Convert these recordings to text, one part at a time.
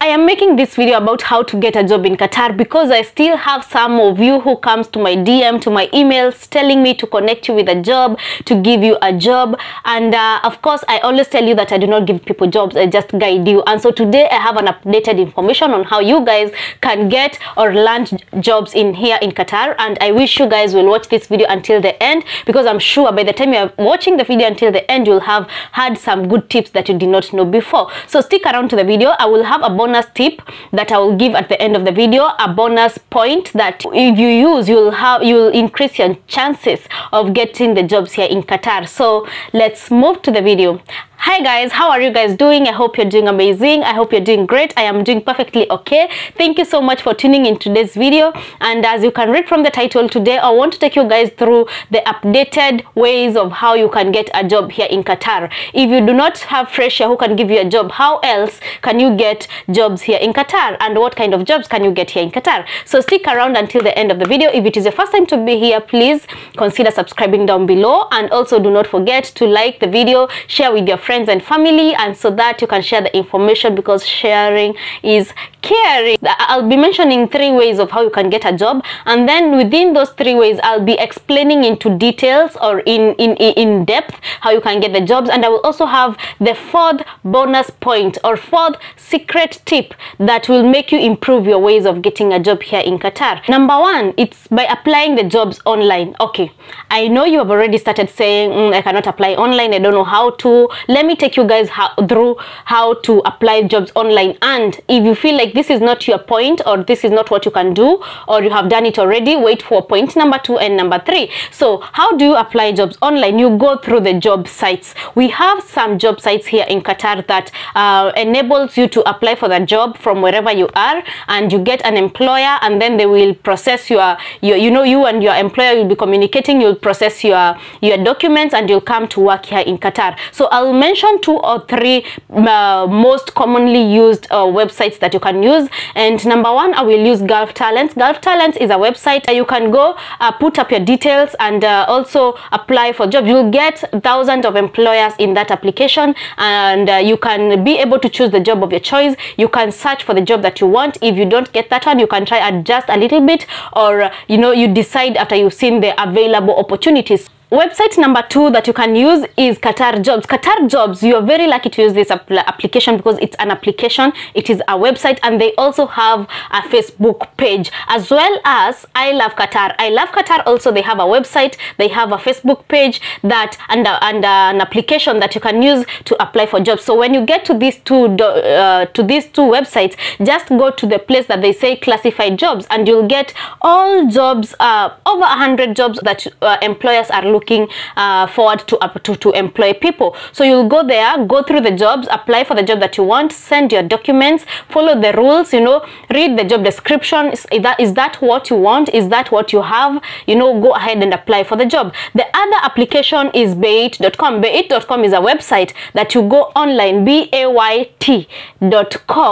I am making this video about how to get a job in Qatar because I still have some of you who comes to my DM, to my emails, telling me to connect you with a job, to give you a job. And of course, I always tell you that I do not give people jobs, I just guide you. And so today I have an updated information on how you guys can get or land jobs in here in Qatar. And I wish you guys will watch this video until the end, because I'm sure by the time you are watching the video until the end, you'll have had some good tips that you did not know before. So stick around to the video. I will have a bonus tip that I will give at the end of the video, a bonus point that if you use, you'll increase your chances of getting the jobs here in Qatar. So let's move to the video. Hi guys, how are you guys doing? I hope you're doing amazing. I hope you're doing great. I am doing perfectly okay. Thank you so much for tuning in today's video. And as you can read from the title, today I want to take you guys through the updated ways of how you can get a job here in Qatar. If you do not have fresher who can give you a job, how else can you get jobs here in Qatar? And what kind of jobs can you get here in Qatar? So stick around until the end of the video. If it is your first time to be here, please consider subscribing down below. And also do not forget to like the video, share with your friends and family, and so that you can share the information, because sharing is caring. I'll be mentioning 3 ways of how you can get a job, and then within those 3 ways I'll be explaining into details or in depth how you can get the jobs. And I will also have the 4th bonus point or 4th secret tip that will make you improve your ways of getting a job here in Qatar. Number 1, it's by applying the jobs online. Okay, I know you have already started saying I cannot apply online, I don't know how to. Let me take you guys through how to apply jobs online. And if you feel like this is not your point, or this is not what you can do, or you have done it already, wait for point number 2 and number 3. So how do you apply jobs online? You go through the job sites. We have some job sites here in Qatar that enables you to apply for the job from wherever you are, and you get an employer, and then they will process you and your employer will be communicating. You'll process your documents, and you'll come to work here in Qatar. So I'll mention 2 or 3 most commonly used websites that you can use. And number 1, I will use Gulf Talents. Gulf Talents is a website you can go put up your details and also apply for jobs. You'll get thousands of employers in that application, and you can be able to choose the job of your choice. You can search for the job that you want. If you don't get that one, you can try adjust a little bit, or you decide after you've seen the available opportunities. Website number 2 that you can use is qatarjobs. Qatarjobs, you are very lucky to use this application because it's an application, it is a website, and they also have a Facebook page, as well as I Love Qatar. I Love Qatar also, they have a website, they have a Facebook page that and an application that you can use to apply for jobs. So when you get to these two websites, just go to the place that they say classified jobs, and you'll get all jobs, over 100 jobs that employers are looking forward to employ people. So you'll go there, go through the jobs, apply for the job that you want, send your documents, follow the rules, read the job description. Is that what you want? Is that what you have? Go ahead and apply for the job. The other application is bayt.com. Bayt.com is a website that you go online, bayt.com,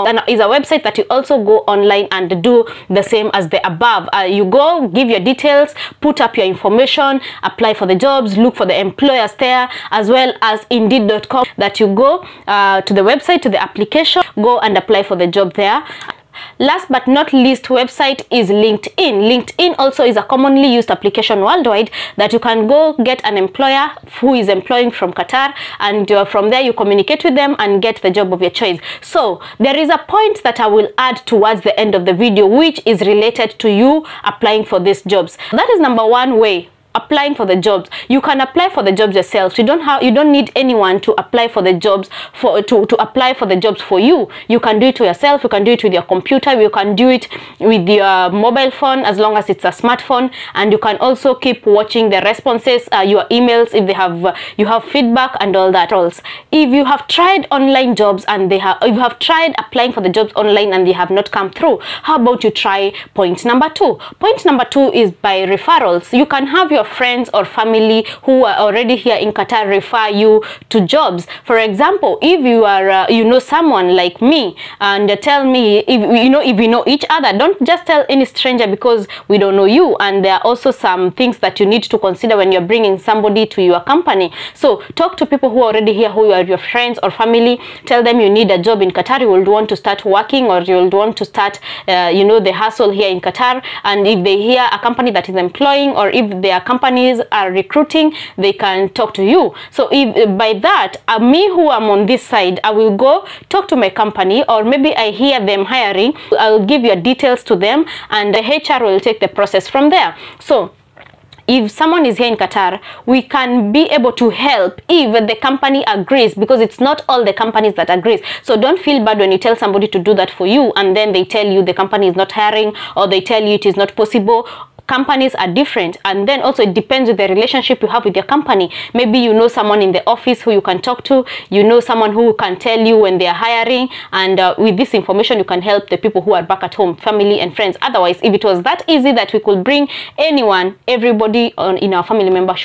and is a website that you also go online and do the same as the above. You go, give your details, put up your information, apply for the jobs, look for the employers there, as well as indeed.com, that you go to the website, to the application, go and apply for the job there. Last but not least website is LinkedIn. LinkedIn also is a commonly used application worldwide that you can go get an employer who is employing from Qatar, and from there you communicate with them and get the job of your choice. So there is a point that I will add towards the end of the video, which is related to you applying for these jobs. That is number 1 way. Applying for the jobs. You can apply for the jobs yourself. You don't need anyone to apply for the jobs to apply for the jobs for you. You can do it to yourself. You can do it with your computer. You can do it with your mobile phone, as long as it's a smartphone. And you can also keep watching the responses, your emails, if you have feedback and all that. Also, if you have tried online jobs and if you have tried applying for the jobs online and they have not come through, how about you try point number 2? Point number 2 is by referrals. You can have your your friends or family who are already here in Qatar refer you to jobs. For example, if you are you know someone like me, and tell me, if we know each other, don't just tell any stranger because we don't know you. And there are also some things that you need to consider when you're bringing somebody to your company. So talk to people who are already here, who are your friends or family. Tell them you need a job in Qatar, you would want to start working, or you would want to start you know, the hustle here in Qatar. And if they hear a company that is employing, or if their companies are recruiting, they can talk to you. So if by that, me who am on this side, I will go talk to my company, or maybe I hear them hiring, I'll give your details to them, and the HR will take the process from there. So if someone is here in Qatar, we can be able to help if the company agrees, because it's not all the companies that agrees. So don't feel bad when you tell somebody to do that for you, and then they tell you the company is not hiring, or they tell you it is not possible. Companies are different, and then also it depends with the relationship you have with your company. Maybe you know someone in the office who you can talk to, you know someone who can tell you when they are hiring, and with this information you can help the people who are back at home, family and friends. Otherwise, if it was that easy that we could bring anyone, everybody in our family member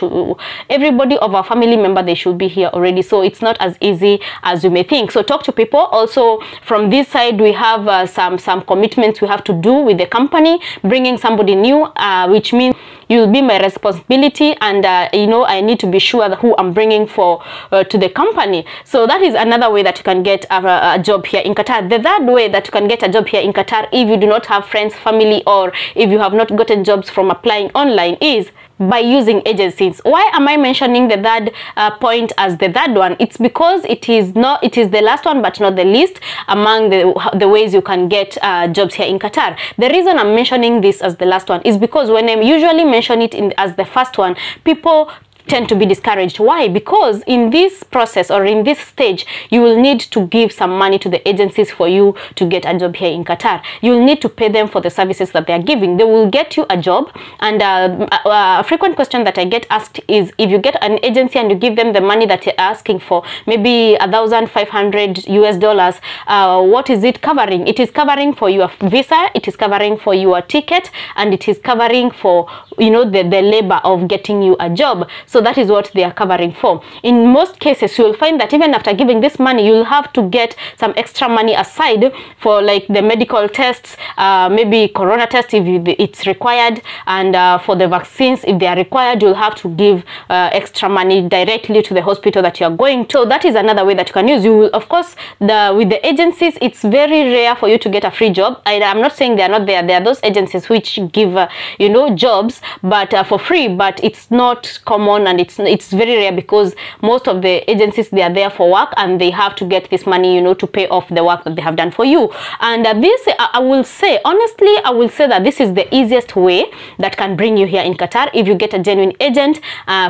everybody of our family member, they should be here already. So it's not as easy as you may think. So talk to people. Also from this side, we have some commitments we have to do with the company. Bringing somebody new, which means you'll be my responsibility, and you know, I need to be sure that who I'm bringing for to the company. So that is another way that you can get a job here in Qatar. The third way that you can get a job here in Qatar, if you do not have friends, family, or if you have not gotten jobs from applying online, is by using agencies. Why am I mentioning the third point as the third one? It's because it is the last one but not the least among the ways you can get jobs here in Qatar. The reason I'm mentioning this as the last one is because when I usually mention it as the first one, people tend to be discouraged. Why? Because in this process, or in this stage, you will need to give some money to the agencies for you to get a job here in Qatar. You will need to pay them for the services that they are giving. They will get you a job, and a frequent question that I get asked is, if you get an agency and you give them the money that you're asking for, maybe $1,500 US, what is it covering? It is covering for your visa, it is covering for your ticket, and it is covering for, you know, the labor of getting you a job. So that is what they are covering for. In most cases, you will find that even after giving this money, you will have to get some extra money aside for like the medical tests, maybe corona test if it's required, and for the vaccines if they are required, you'll have to give extra money directly to the hospital that you are going to. So that is another way that you can use. You will, of course, with the agencies, it's very rare for you to get a free job. I'm not saying they are not there. There are those agencies which give you know, jobs, but for free, but it's not common, and it's very rare, because most of the agencies, they are there for work, and they have to get this money, you know, to pay off the work that they have done for you. And this, I will say, honestly, I will say that this is the easiest way that can bring you here in Qatar, if you get a genuine agent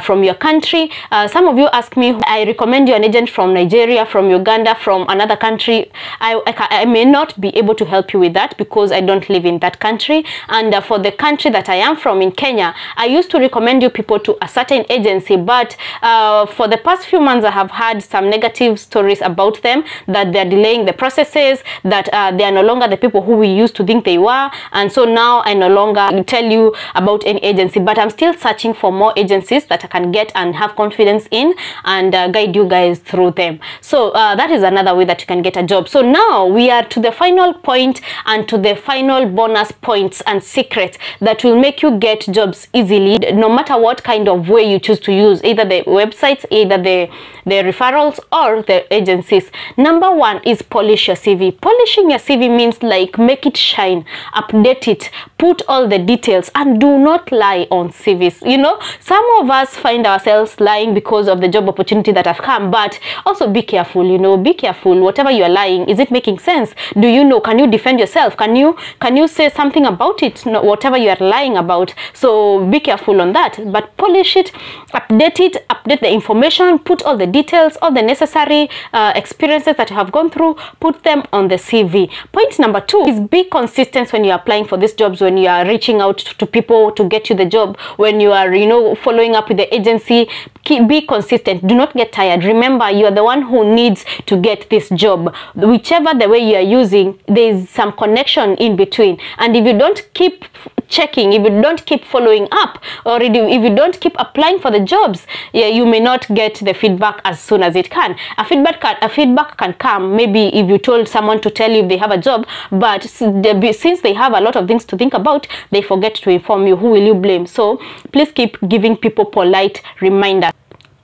from your country. Some of you ask me, I recommend you an agent from Nigeria, from Uganda, from another country. I may not be able to help you with that because I don't live in that country. And for the country that I am from, in Kenya, I used to recommend you people to a certain agency, but for the past few months I have had some negative stories about them, that they're delaying the processes, that they are no longer the people who we used to think they were, and so now I no longer tell you about any agency. But I'm still searching for more agencies that I can get and have confidence in, and guide you guys through them. So that is another way that you can get a job. So now we are to the final point, and to the final bonus points and secrets that will make you get jobs easily, no matter what kind of way you choose to use, either the websites, either the referrals, or the agencies. Number one is polish your CV. Polishing your CV means like make it shine, update it, put all the details, and do not lie on CVs. You know, some of us find ourselves lying because of the job opportunity that have come, but also be careful, you know, be careful. Whatever you are lying, is it making sense? Do you know, can you defend yourself? Can you say something about it? No, whatever you are lying about. So be careful on that, but polish it, update it, update the information, put all the details, all the necessary experiences that you have gone through, put them on the CV. Point number 2 is be consistent when you are applying for these jobs, when you are reaching out to people to get you the job, when you are, you know, following up with the agency. Be consistent. Do not get tired. Remember, you are the one who needs to get this job. Whichever the way you are using, there is some connection in between, and if you don't keep checking, if you don't keep following up, or if you don't keep applying for the jobs, yeah, you may not get the feedback as soon as it can. A feedback can come maybe if you told someone to tell you if they have a job, but since they have a lot of things to think about, they forget to inform you. Who will you blame? So please keep giving people polite reminders.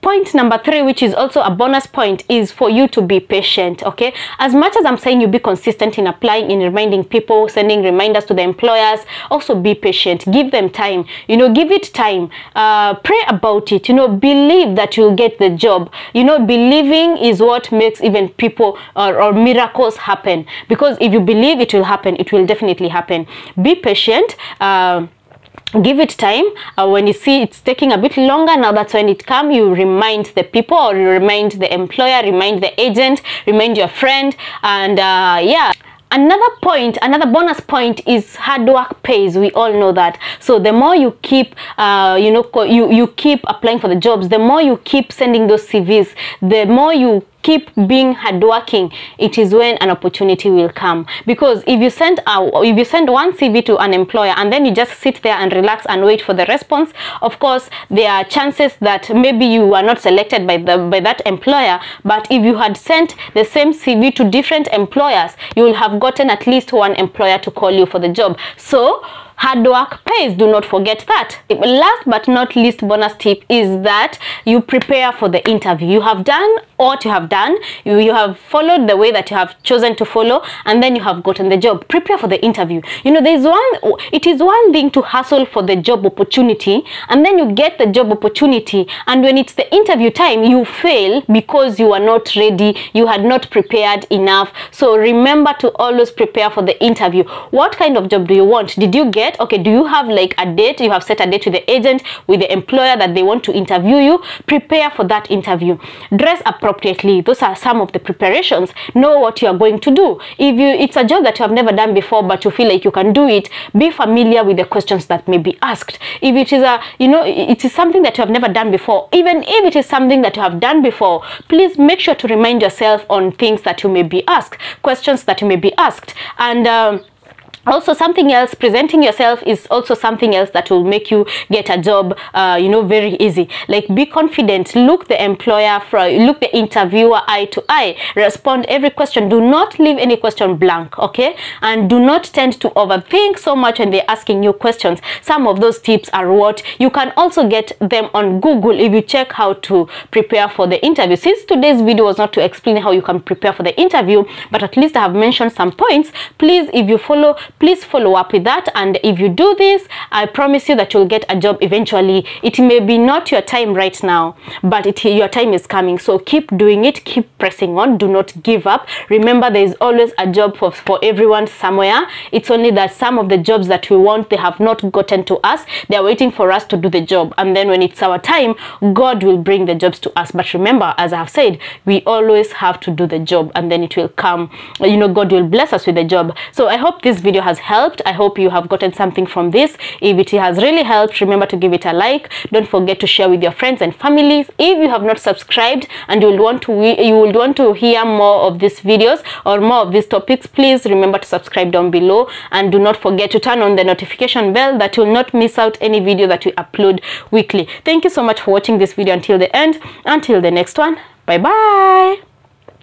Point number 3, which is also a bonus point, is for you to be patient. Okay, as much as I'm saying you be consistent in applying, in reminding people, sending reminders to the employers, also be patient. Give them time, you know, give it time. Pray about it, you know, believe that you'll get the job. You know, believing is what makes even people or miracles happen, because if you believe it will happen, it will definitely happen. Be patient. Give it time. When you see it's taking a bit longer, now that's when it comes, you remind the people, or you remind the employer, remind the agent, remind your friend. And yeah, another point, another bonus point is hard work pays. We all know that. So the more you keep you know, you keep applying for the jobs, the more you keep sending those CVs, the more you keep being hardworking, it is when an opportunity will come. Because if you send one CV to an employer and then you just sit there and relax and wait for the response, of course there are chances that maybe you are not selected by that employer. But if you had sent the same CV to different employers, you will have gotten at least one employer to call you for the job. So hard work pays. Do not forget that. Last but not least bonus tip is that you prepare for the interview. You have done what you have done. You have followed the way that you have chosen to follow, and then you have gotten the job. Prepare for the interview. You know, it is one thing to hustle for the job opportunity, and then you get the job opportunity, and when it's the interview time, you fail because you are not ready. You had not prepared enough. So remember to always prepare for the interview. What kind of job do you want? Did you get? Okay, do you have like a date? You have set a date with the agent, with the employer that they want to interview you. Prepare for that interview. Dress appropriately. Those are some of the preparations. Know what you are going to do. If it's a job that you have never done before but you feel like you can do it, be familiar with the questions that may be asked. If it is it is something that you have never done before, even if it is something that you have done before, please make sure to remind yourself on things that you may be asked, questions that you may be asked. And also, something else, presenting yourself is also something else that will make you get a job, you know, very easy. Like, be confident, look the employer, look the interviewer eye to eye, respond every question. Do not leave any question blank, okay? And do not tend to overthink so much when they're asking you questions. Some of those tips are what you can also get them on Google if you check how to prepare for the interview. Since today's video was not to explain how you can prepare for the interview, but at least I have mentioned some points. Please, if you follow, please follow up with that, and if you do this, I promise you that you'll get a job eventually. It may be not your time right now, but your time is coming. So keep doing it, keep pressing on, do not give up. Remember, there is always a job for everyone somewhere. It's only that some of the jobs that we want, they have not gotten to us. They are waiting for us to do the job, and then when it's our time, God will bring the jobs to us. But remember, as I have said, we always have to do the job, and then it will come. You know, God will bless us with the job. So I hope this video has helped. I hope you have gotten something from this. If it has really helped, remember to give it a like. Don't forget to share with your friends and families. If you have not subscribed and you would want to hear more of these videos or more of these topics, please remember to subscribe down below, and do not forget to turn on the notification bell that you will not miss out any video that we upload weekly. Thank you so much for watching this video until the end. Until the next one, bye bye.